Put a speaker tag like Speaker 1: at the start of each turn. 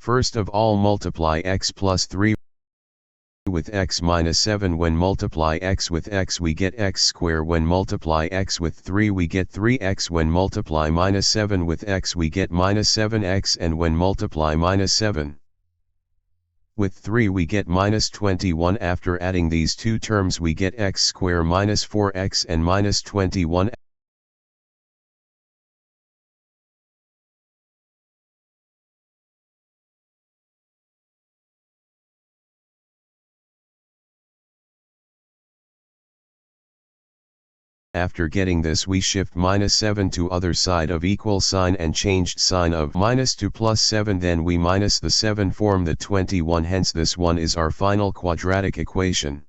Speaker 1: First of all, multiply x plus 3 with x minus 7. When multiply x with x we get x square. When multiply x with 3 we get 3x. When multiply minus 7 with x we get minus 7x. And when multiply minus 7 with 3 we get minus 21. After adding these two terms we get x square minus 4x and minus 21. After getting this we shift minus 7 to other side of equal sign and changed sign of minus to plus 7. Then we minus the 7 form the 21. Hence this one is our final quadratic equation.